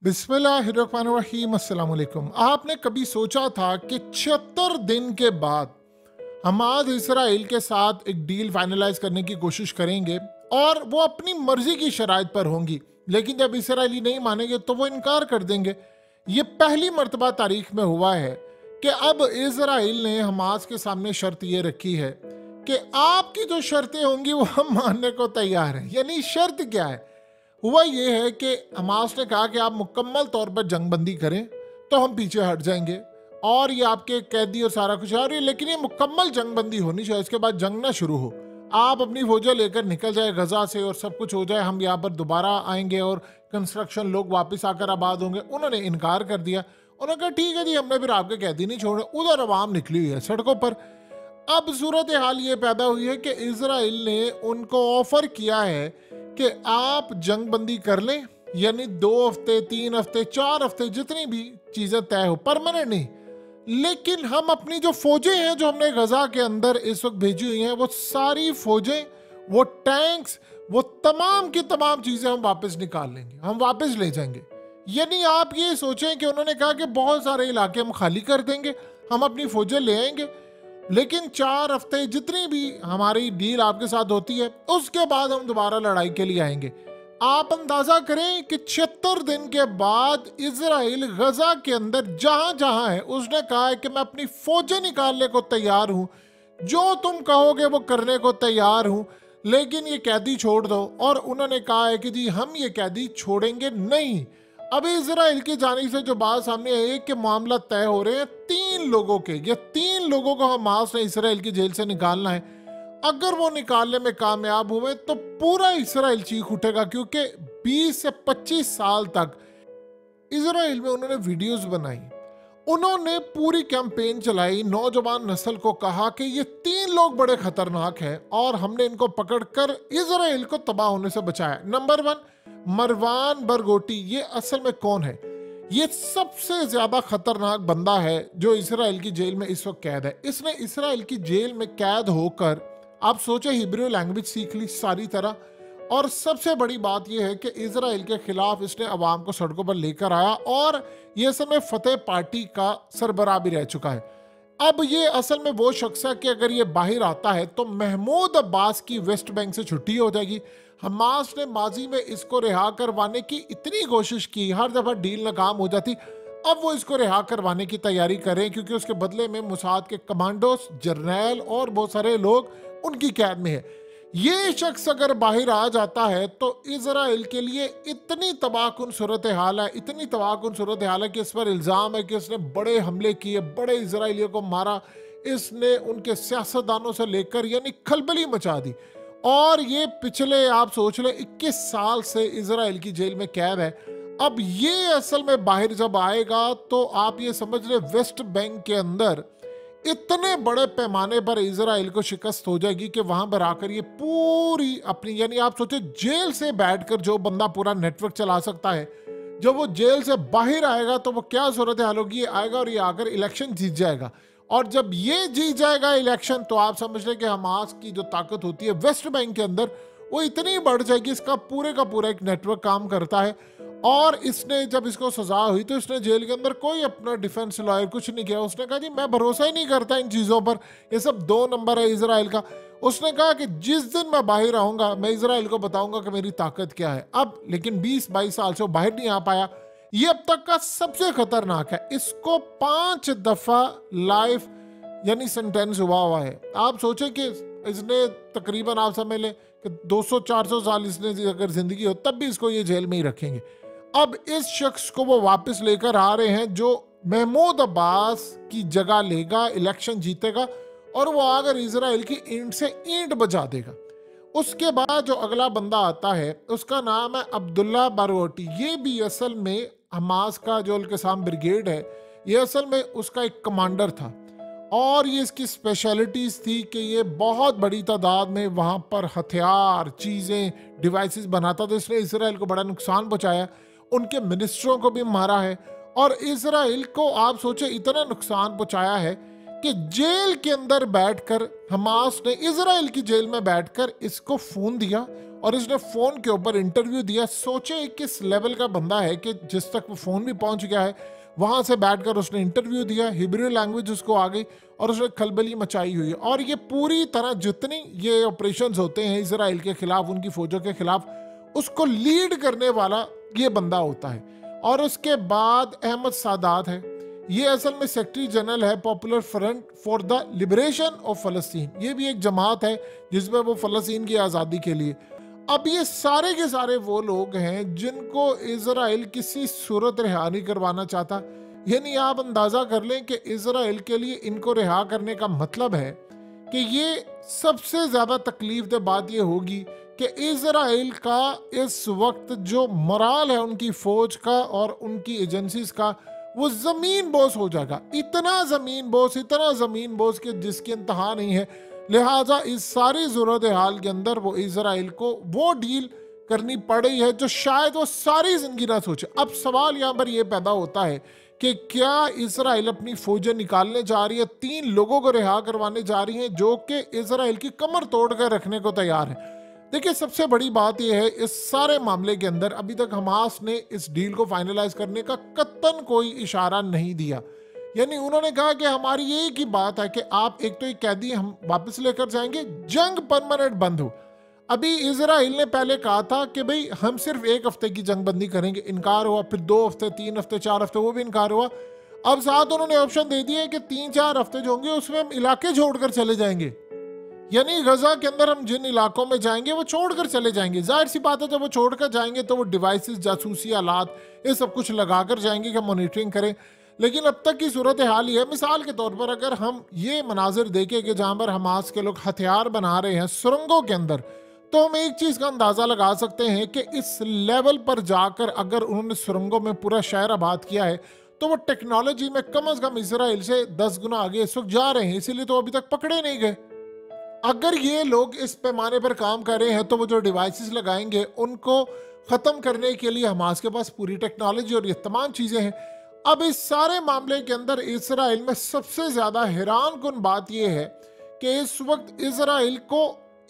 बिस्मिल्लाहिर्रहमानिर्रहीम अस्सलाम वालेकुम। आपने कभी सोचा था कि 76 दिन के बाद हमाद इसराइल के साथ एक डील फाइनलाइज करने की कोशिश करेंगे और वो अपनी मर्जी की शराइत पर होंगी, लेकिन जब इसराइली नहीं मानेंगे तो वो इनकार कर देंगे। ये पहली मर्तबा तारीख में हुआ है कि अब इसराइल ने हमास के सामने शर्त ये रखी है कि आपकी जो शर्तें होंगी वो हम मानने को तैयार हैं। यानी शर्त क्या है? हुआ ये है कि हमास ने कहा कि आप मुकम्मल तौर पर जंगबंदी करें तो हम पीछे हट जाएंगे और ये आपके कैदी और सारा कुछ है, और ये लेकिन ये मुकम्मल जंगबंदी होनी चाहिए, इसके बाद जंग ना शुरू हो। आप अपनी फौजें लेकर निकल जाए गजा से और सब कुछ हो जाए, हम यहाँ पर दोबारा आएंगे और कंस्ट्रक्शन लोग वापस आकर आबाद होंगे। उन्होंने इनकार कर दिया। उन्होंने कहा ठीक है जी, हमने फिर आपके कैदी नहीं छोड़े। उधर अवाम निकली हुई है सड़कों पर। अब सूरत हाल ये पैदा हुई है कि इसराइल ने उनको ऑफर किया है कि आप जंगबंदी कर लें, यानी 2 हफ्ते 3 हफ्ते 4 हफ्ते जितनी भी चीजें तय हो, परमानेंट नहीं, लेकिन हम अपनी जो फौजें हैं जो हमने गजा के अंदर इस वक्त भेजी हुई हैं, वो सारी फौजें, वो टैंक्स, वो तमाम की तमाम चीजें हम वापस निकाल लेंगे, हम वापस ले जाएंगे। यानी आप ये सोचें कि उन्होंने कहा कि बहुत सारे इलाके हम खाली कर देंगे, हम अपनी फौजें ले आएंगे, लेकिन 4 हफ्ते जितनी भी हमारी डील आपके साथ होती है उसके बाद हम दोबारा लड़ाई के लिए आएंगे। आप अंदाजा करें कि 76 दिन के बाद इजराइल गजा के अंदर जहां जहां है उसने कहा है कि मैं अपनी फौजें निकालने को तैयार हूं, जो तुम कहोगे वो करने को तैयार हूं, लेकिन ये कैदी छोड़ दो। और उन्होंने कहा है कि जी हम ये कैदी छोड़ेंगे नहीं। अभी इजराइल की जानिब से जो बात सामने आई है कि मामला तय हो रहे हैं 3 लोगों के। ये 3 लोगों को हमास ने इसराइल की जेल से निकालना है। अगर वो निकालने में कामयाब हुए तो पूरा इसराइल चीख उठेगा, क्योंकि 20 से 25 साल तक इसराइल में उन्होंने वीडियोस बनाई, उन्होंने पूरी कैंपेन चलाई, नौजवान नस्ल को कहा कि ये 3 लोग बड़े खतरनाक हैं और हमने इनको पकड़कर इसराइल को तबाह होने से बचाया। नंबर 1, मरवान बरगोटी। ये असल में कौन है? ये सबसे ज्यादा खतरनाक बंदा है जो इसराइल की जेल में इस वक्त कैद है। इसने इसराइल की जेल में कैद होकर, आप सोचे, हिब्रू लैंग्वेज सीख ली सारी तरह। और सबसे बड़ी बात यह है कि इसराइल के खिलाफ इसने अवाम को सड़कों पर लेकर आया और ये असल में फतेह पार्टी का सरबराह भी रह चुका है। अब ये असल में वो शख्स है कि अगर ये बाहर आता है तो महमूद अब्बास की वेस्ट बैंक से छुट्टी हो जाएगी। हमास ने माजी में इसको रिहा करवाने की इतनी कोशिश की, हर दफा डील नाकाम हो जाती। अब वो इसको रिहा करवाने की तैयारी करें, क्योंकि उसके बदले में मुसाद के कमांडोस, जर्नैल और बहुत सारे लोग उनकी कैद में है। ये शख्स अगर बाहर आ जाता है तो इसराइल के लिए इतनी तबाहकुन सूरत हाल है, इतनी तबाहकुन सूरत हाल है कि इस पर इल्ज़ाम है कि इसने बड़े हमले किए, बड़े इसराइलियों को मारा, इसने उनके सियासतदानों से लेकर यानी खलबली मचा दी। और ये पिछले, आप सोच लें, 21 साल से इसराइल की जेल में कैद है। अब ये असल में बाहर जब आएगा तो आप ये समझ लें वेस्ट बैंक के अंदर इतने बड़े पैमाने पर इसराइल को शिकस्त हो जाएगी कि वहां पर आकर ये पूरी अपनी, यानी आप सोचे जेल से बैठकर जो बंदा पूरा नेटवर्क चला सकता है, जब वो जेल से बाहर आएगा तो वो क्या सूरत हाल होगी। ये आएगा और ये आकर इलेक्शन जीत जाएगा, और जब ये जीत जाएगा इलेक्शन तो आप समझ लें कि हमास की जो ताकत होती है वेस्ट बैंक के अंदर वो इतनी बढ़ जाएगी, इसका पूरे का पूरा एक नेटवर्क काम करता है। और इसने जब इसको सजा हुई तो इसने जेल के अंदर कोई अपना डिफेंस लॉयर कुछ नहीं किया। उसने कहा जी मैं भरोसा ही नहीं करता इन चीज़ों पर, ये सब 2 नंबर है इसराइल का। उसने कहा कि जिस दिन मैं बाहर आऊंगा मैं इसराइल को बताऊंगा कि मेरी ताकत क्या है। अब लेकिन 20-22 साल से वो बाहर नहीं आ पाया। ये अब तक का सबसे खतरनाक है। इसको 5 दफा लाइफ यानी सेंटेंस हुआ है। आप सोचें कि इसने तकरीबन, आप समझ लें कि 200-400 साल इसने अगर जिंदगी हो तब भी इसको ये जेल में ही रखेंगे। अब इस शख्स को वो वापस लेकर आ रहे हैं जो महमूद अब्बास की जगह लेगा, इलेक्शन जीतेगा और वो आकर इसराइल की ईंट से ईंट बजा देगा। उसके बाद जो अगला बंदा आता है उसका नाम है अब्दुल्ला बरगोटी। ये भी असल में हमास का जो अल-क़साम ब्रिगेड है, ये असल में उसका एक कमांडर था। और ये इसकी स्पेशलिटीज थी कि ये बहुत बड़ी तादाद में वहाँ पर हथियार, चीज़ें, डिवाइसेस बनाता था। इसने इसराइल को बड़ा नुकसान पहुँचाया, उनके मिनिस्टरों को भी मारा है। और इसराइल को आप सोचे इतना नुकसान पहुँचाया है कि जेल के अंदर बैठकर हमास ने इसराइल की जेल में बैठकर इसको फोन दिया और इसने फ़ोन के ऊपर इंटरव्यू दिया। सोचे किस लेवल का बंदा है कि जिस तक वो फ़ोन भी पहुंच गया है, वहां से बैठकर उसने इंटरव्यू दिया, हिब्रू लैंग्वेज उसको आ गई और उसने खलबली मचाई हुई है। और ये पूरी तरह जितनी ये ऑपरेशंस होते हैं इसराइल के खिलाफ, उनकी फौजों के खिलाफ, उसको लीड करने वाला ये बंदा होता है। और उसके बाद अहमद सादात है, ये असल में सेक्रेटरी जनरल है Popular Front for the Liberation of Palestine. ये भी एक जमात है जिसमें वो फलस्तीन की आज़ादी के लिए। अब ये सारे के सारे वो लोग हैं जिनको इजराइल किसी सूरत रिहा नहीं करवाना चाहता। यानी आप अंदाजा कर लें कि इजराइल के लिए इनको रिहा करने का मतलब है कि ये सबसे ज्यादा तकलीफ दे बात ये होगी कि इजराइल का इस वक्त जो मोराल है उनकी फौज का और उनकी एजेंसीज का, वो जमीन बोस हो जाएगा। इतना जमीन बोस कि जिसकी इंतहा नहीं है। लिहाजा इस सारी सूरत हाल के अंदर वो इजराइल को वो डील करनी पड़ रही है जो शायद वो सारी जिंदगी ना सोचे। अब सवाल यहाँ पर यह पैदा होता है कि क्या इजराइल अपनी फौजें निकालने जा रही है, 3 लोगों को रिहा करवाने जा रही है जो कि इजराइल की कमर तोड़ कर रखने को तैयार है। देखिए, सबसे बड़ी बात यह है इस सारे मामले के अंदर अभी तक हमास ने इस डील को फाइनलाइज करने का कतई कोई इशारा नहीं दिया। यानी उन्होंने कहा कि हमारी एक ही बात है कि आप एक तो ये कैदी हम वापस लेकर जाएंगे, जंग परमानेंट बंद हो। अभी इजराइल ने पहले कहा था कि भाई हम सिर्फ 1 हफ्ते की जंग बंदी करेंगे, इनकार हुआ। फिर 2 हफ्ते, 3 हफ्ते, 4 हफ्ते, वो भी इनकार हुआ। अब साथ उन्होंने ऑप्शन दे दिया है कि 3-4 हफ्ते जो होंगे उसमें हम इलाके छोड़कर चले जाएंगे। यानी गजा के अंदर हम जिन इलाकों में जाएंगे वो छोड़कर चले जाएंगे। जाहिर सी बात है जब वो छोड़कर जाएंगे तो वो डिवाइसेस, जासूसी आलात, ये सब कुछ लगाकर जाएंगे कि मॉनिटरिंग करें। लेकिन अब तक की सूरत हाल ही है, मिसाल के तौर पर अगर हम ये मनाजिर देखें कि जहां पर हमास के लोग हथियार बना रहे हैं सुरंगों के अंदर, तो हम एक चीज का अंदाजा लगा सकते हैं कि इस लेवल पर जाकर अगर उन्होंने सुरंगों में पूरा शहर आबाद किया है तो वो टेक्नोलॉजी में कम से कम इसराइल से 10 गुना आगे इस वक्त जा रहे हैं, इसीलिए तो अभी तक पकड़े नहीं गए। अगर ये लोग इस पैमाने पर काम कर रहे हैं तो वो जो डिवाइसेस लगाएंगे उनको खत्म करने के लिए हमास के पास पूरी टेक्नोलॉजी और ये तमाम चीजें हैं। अब इस सारे मामले के अंदर इसराइल में सबसे ज्यादा हैरान कुन बात यह है कि इस वक्त इसराइल को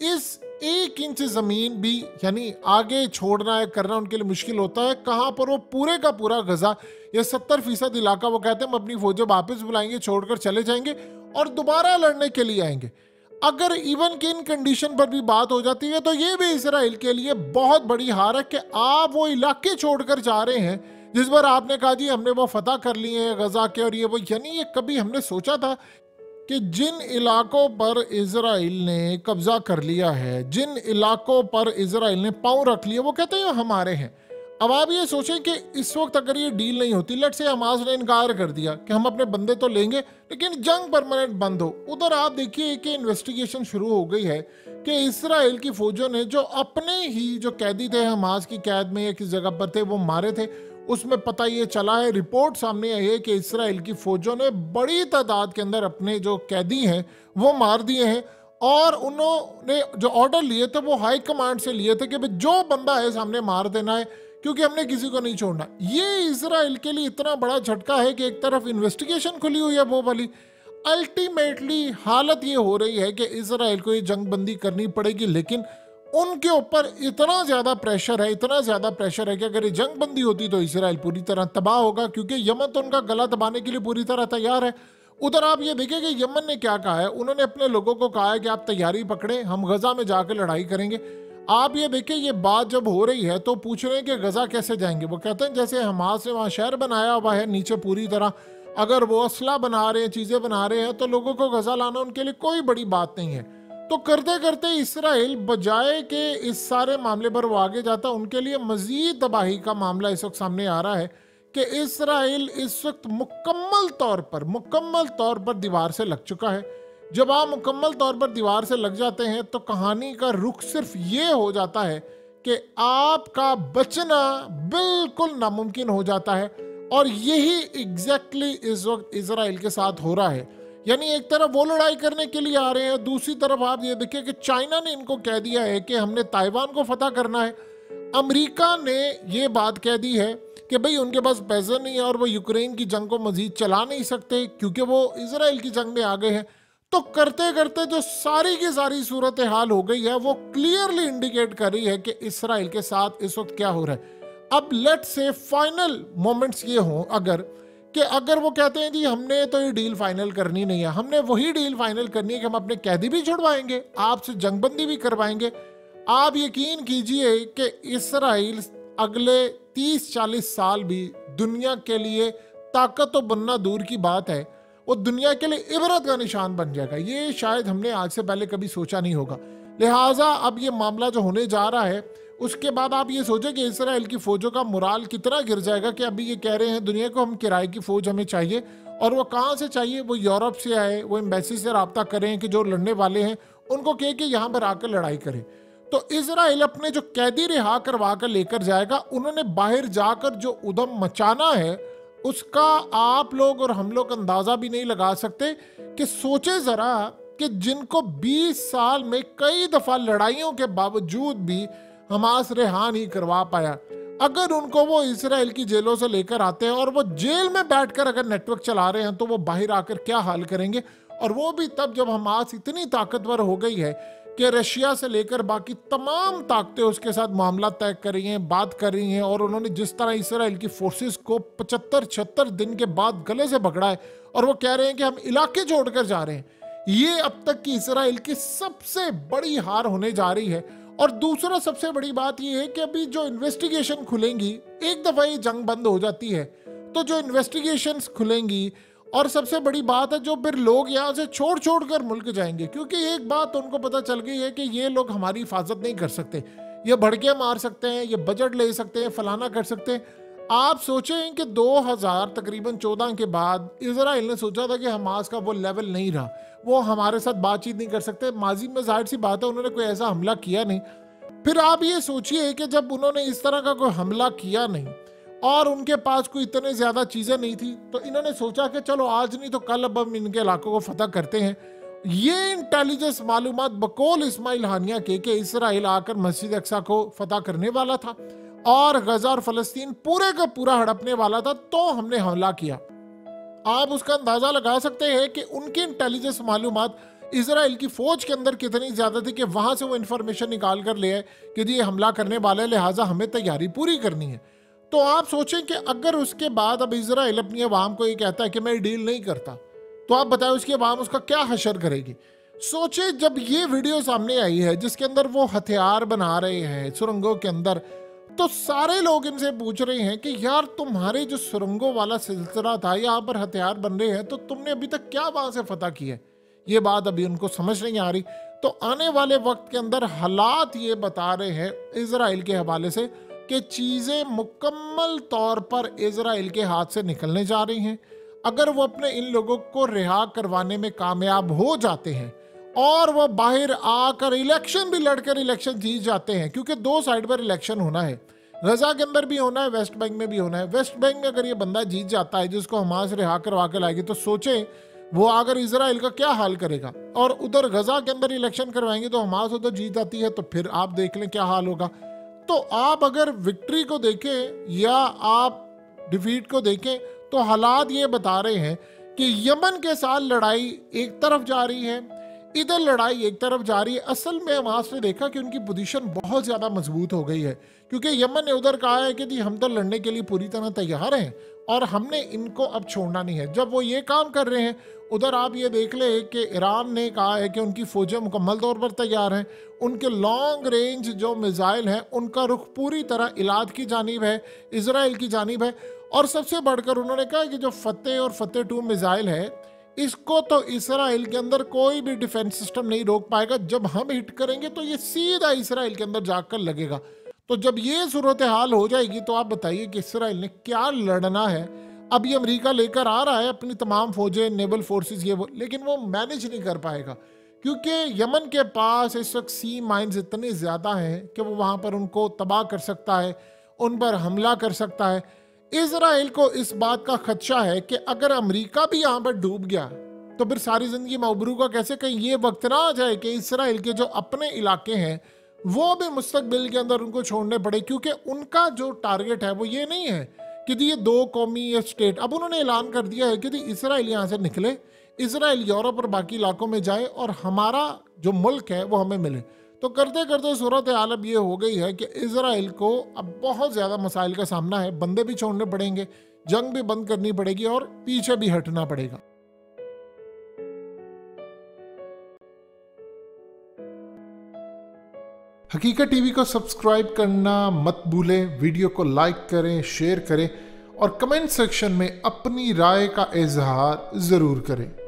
इस 1 इंच जमीन भी यानी आगे छोड़ना है, करना उनके लिए मुश्किल होता है। कहां पर वो पूरे का पूरा गजा, ये 70% इलाका वो कहते हैं हम अपनी फौजें वापस बुलाएंगे, छोड़कर चले जाएंगे और दोबारा लड़ने के लिए आएंगे। अगर इवन की इन कंडीशन पर भी बात हो जाती है तो ये भी इसराइल के लिए बहुत बड़ी हार है कि आप वो इलाके छोड़कर जा रहे हैं जिस पर आपने कहा जी हमने वो फतह कर लिए हैं गजा के और ये वो। यानी ये कभी हमने सोचा था कि जिन इलाकों पर इजराइल ने कब्जा कर लिया है, जिन इलाकों पर इजराइल ने पांव रख लिया, वो कहते हैं हमारे हैं। अब आप ये सोचें कि इस वक्त अगर ये डील नहीं होती, लेट से हमास ने इनकार कर दिया कि हम अपने बंदे तो लेंगे लेकिन जंग परमानेंट बंद हो, उधर आप देखिए कि इन्वेस्टिगेशन शुरू हो गई है कि इसराइल की फौजों ने जो अपने ही जो कैदी थे हमास की कैद में या किस जगह पर थे वो मारे थे। उसमें पता ये चला है, रिपोर्ट सामने आई है कि इसराइल की फौजों ने बड़ी तादाद के अंदर अपने जो कैदी हैं वो मार दिए हैं और उन्होंने जो ऑर्डर लिए थे वो हाई कमांड से लिए थे कि भाई जो बंदा है सामने मार देना है क्योंकि हमने किसी को नहीं छोड़ना। ये इसराइल के लिए इतना बड़ा झटका है कि एक तरफ इन्वेस्टिगेशन खुली हुई है वो वाली, अल्टीमेटली हालत ये हो रही है कि इसराइल को ये जंग बंदी करनी पड़ेगी। लेकिन उनके ऊपर इतना ज्यादा प्रेशर है, इतना ज्यादा प्रेशर है कि अगर ये जंग बंदी होती तो इसराइल पूरी तरह तबाह होगा, क्योंकि यमन तो उनका गला दबाने के लिए पूरी तरह तैयार है। उधर आप ये देखिए कि यमन ने क्या कहा है, उन्होंने अपने लोगों को कहा है कि आप तैयारी पकड़े, हम गजा में जाकर लड़ाई करेंगे। आप ये देखिए ये बात जब हो रही है तो पूछ रहे हैं कि गजा कैसे जाएंगे। वो कहते हैं जैसे हमास ने वहाँ शहर बनाया हुआ है नीचे पूरी तरह, अगर वो असला बना रहे हैं, चीजें बना रहे हैं, तो लोगों को गजा लाना उनके लिए कोई बड़ी बात नहीं है। तो करते करते इसराइल बजाय के इस सारे मामले पर वो आगे जाता, उनके लिए मजीद तबाही का मामला इस वक्त सामने आ रहा है कि इसराइल इस वक्त मुकम्मल तौर पर दीवार से लग चुका है। जब आप मुकम्मल तौर पर दीवार से लग जाते हैं तो कहानी का रुख सिर्फ ये हो जाता है कि आपका बचना बिल्कुल नामुमकिन हो जाता है। और यही एग्जैक्टली इस वक्त इसराइल के साथ हो रहा है। यानी एक तरफ वो लड़ाई करने के लिए आ रहे हैं, दूसरी तरफ आप ये देखिए कि चाइना ने इनको कह दिया है कि हमने ताइवान को फतह करना है। अमेरिका ने ये बात कह दी है कि भाई उनके पास पैसे नहीं है और वो यूक्रेन की जंग को मजीद चला नहीं सकते क्योंकि वो इसराइल की जंग में आ गए हैं। तो करते करते जो सारी की सारी सूरत हाल हो गई है वो क्लियरली इंडिकेट कर रही है कि इसराइल के साथ इस वक्त क्या हो रहा है। अब लेट से फाइनल मोमेंट्स ये हों अगर वो कहते हैं जी हमने तो ये डील फाइनल करनी नहीं है, हमने वही डील फाइनल करनी है कि हम अपने कैदी भी छुड़वाएंगे, आपसे जंगबंदी भी करवाएंगे। आप यकीन कीजिए कि इसराइल अगले 30-40 साल भी दुनिया के लिए ताकत तो बनना दूर की बात है, वो दुनिया के लिए इबरत का निशान बन जाएगा। ये शायद हमने आज से पहले कभी सोचा नहीं होगा। लिहाजा अब ये मामला जो होने जा रहा है उसके बाद आप ये सोचें कि इसराइल की फौजों का मुराल कितना गिर जाएगा कि अभी ये कह रहे हैं दुनिया को हम किराए की फौज हमें चाहिए, और वो कहाँ से चाहिए, वो यूरोप से आए, वो एम्बेसी से रब्ता करें कि जो लड़ने वाले हैं उनको कहे कि यहाँ पर आकर लड़ाई करें। तो इसराइल अपने जो कैदी रिहा करवा कर लेकर जाएगा, उन्होंने बाहर जाकर जो उधम मचाना है उसका आप लोग और हम लोग अंदाजा भी नहीं लगा सकते। कि सोचे जरा कि जिनको 20 साल में कई दफा लड़ाइयों के बावजूद भी हमास रिहा नहीं करवा पाया, अगर उनको वो इसराइल की जेलों से लेकर आते हैं और वो जेल में बैठकर अगर नेटवर्क चला रहे हैं तो वो बाहर आकर क्या हाल करेंगे। और वो भी तब जब हमास इतनी ताकतवर हो गई है कि रशिया से लेकर बाकी तमाम ताकतें उसके साथ मामला तय कर रही हैं, बात कर रही हैं। और उन्होंने जिस तरह इसराइल की फोर्सेस को 75-76 दिन के बाद गले से पकड़ा है और वो कह रहे हैं कि हम इलाके छोड़कर जा रहे हैं, ये अब तक की इसराइल की सबसे बड़ी हार होने जा रही है। और दूसरा सबसे बड़ी बात ये है कि अभी जो इन्वेस्टिगेशन खुलेंगी, एक दफा ये जंग बंद हो जाती है तो जो इन्वेस्टिगेशंस खुलेंगी, और सबसे बड़ी बात है जो फिर लोग यहाँ से छोड़ छोड़ कर मुल्क जाएंगे, क्योंकि एक बात उनको पता चल गई है कि ये लोग हमारी हिफाजत नहीं कर सकते, ये भड़के मार सकते हैं, ये बजट ले सकते हैं, फलाना कर सकते हैं। आप सोचें कि 2000 तकरीबन 14 के बाद इसराइल ने सोचा था कि हमास का वो लेवल नहीं रहा, वो हमारे साथ बातचीत नहीं कर सकते। माजी में जाहिर सी बात है उन्होंने कोई ऐसा हमला किया नहीं। फिर आप ये सोचिए कि जब उन्होंने इस तरह का कोई हमला किया नहीं और उनके पास कोई इतने ज्यादा चीजें नहीं थी, तो इन्होंने सोचा कि चलो आज नहीं तो कल अब हम इनके इलाकों को फतह करते हैं। ये इंटेलिजेंस मालूमात बकौल इस्माइल हानिया के कि इसराइल आकर मस्जिद अक्सा को फतह करने वाला था और गजा और फलस्तीन पूरे का पूरा हड़पने वाला था, तो हमने हमला किया। आप उसका अंदाजा लगा सकते हैं कि उनकी इंटेलिजेंस मालूमात इसराइल की फौज के अंदर कितनी ज्यादा थी कि वहां से वो इंफॉर्मेशन निकाल कर ले आए कि जी ये हमला करने वाले, लिहाजा हमें तैयारी पूरी करनी है। तो आप सोचें कि अगर उसके बाद अब इसराइल अपनी अवाम को ये कहता है कि मैं डील नहीं करता, तो आप बताएं उसकी अवाम उसका क्या हशर करेगी। सोचे जब ये वीडियो सामने आई है जिसके अंदर वो हथियार बना रहे हैं सुरंगों के अंदर, तो सारे लोग इनसे पूछ रहे हैं कि यार तुम्हारे जो सुरंगों वाला सिलसिला था, यहाँ पर हथियार बन रहे हैं, तो तुमने अभी तक क्या वहां से फतह किया है। ये बात अभी उनको समझ नहीं आ रही। तो आने वाले वक्त के अंदर हालात ये बता रहे हैं इजराइल के हवाले से कि चीजें मुकम्मल तौर पर इजराइल के हाथ से निकलने जा रही हैं। अगर वो अपने इन लोगों को रिहा करवाने में कामयाब हो जाते हैं और वो बाहर आकर इलेक्शन भी लड़कर इलेक्शन जीत जाते हैं, क्योंकि 2 साइड पर इलेक्शन होना है, गजा के अंदर भी होना है, वेस्ट बैंक में भी होना है। वेस्ट बैंक में अगर ये बंदा जीत जाता है जिसको हमास रिहा करवा के लाएगी, तो सोचें वो अगर इसराइल का क्या हाल करेगा। और उधर गजा के अंदर इलेक्शन करवाएंगे तो हमास उधर जीत जाती है, तो फिर आप देख लें क्या हाल होगा। तो आप अगर विक्ट्री को देखें या आप डिफीट को देखें, तो हालात ये बता रहे हैं कि यमन के साथ लड़ाई एक तरफ जा रही है, इधर लड़ाई एक तरफ जा रही है। असल में हमास ने देखा कि उनकी पोजीशन बहुत ज़्यादा मजबूत हो गई है, क्योंकि यमन ने उधर कहा है कि जी हम तो लड़ने के लिए पूरी तरह तैयार हैं और हमने इनको अब छोड़ना नहीं है। जब वो ये काम कर रहे हैं, उधर आप ये देख लें कि ईरान ने कहा है कि उनकी फौजें मुकम्मल तौर पर तैयार हैं, उनके लॉन्ग रेंज जो मिसाइल हैं उनका रुख पूरी तरह इलाद की जानिब है, इसराइल की जानिब है। और सबसे बढ़कर उन्होंने कहा कि जो फतेह और फतेह 2 मिसाइल है, इसको तो इसराइल के अंदर कोई भी डिफेंस सिस्टम नहीं रोक पाएगा। जब हम हिट करेंगे तो ये सीधा इसराइल के अंदर जाकर लगेगा। तो जब ये सूरत हाल हो जाएगी तो आप बताइए कि इसराइल ने क्या लड़ना है। अभी अमेरिका लेकर आ रहा है अपनी तमाम फौजें, नेवल फोर्सेस, ये वो, लेकिन वो मैनेज नहीं कर पाएगा, क्योंकि यमन के पास इस वक्त सी माइंस इतने ज़्यादा हैं कि वो वहाँ पर उनको तबाह कर सकता है, उन पर हमला कर सकता है। इसराइल को इस बात का खदशा है कि अगर अमेरिका भी यहाँ पर डूब गया तो फिर सारी जिंदगी मबरू का कैसे, कहीं ये वक्त ना आ जाए कि इसराइल के जो अपने इलाके हैं वो भी मुस्तकबिल के अंदर उनको छोड़ने पड़े। क्योंकि उनका जो टारगेट है वो ये नहीं है कि ये 2 कौमी या स्टेट, अब उन्होंने ऐलान कर दिया है कि इसराइल यहाँ से निकले, इजराइल यूरोप और बाकी इलाकों में जाए और हमारा जो मुल्क है वो हमें मिले। तो करते करते सूरत हाल अब ये हो गई है कि इजराइल को अब बहुत ज़्यादा मसाइल का सामना है, बंदे भी छोड़ने पड़ेंगे, जंग भी बंद करनी पड़ेगी और पीछे भी हटना पड़ेगा। हकीकत टीवी को सब्सक्राइब करना मत भूलें, वीडियो को लाइक करें, शेयर करें और कमेंट सेक्शन में अपनी राय का इजहार ज़रूर करें।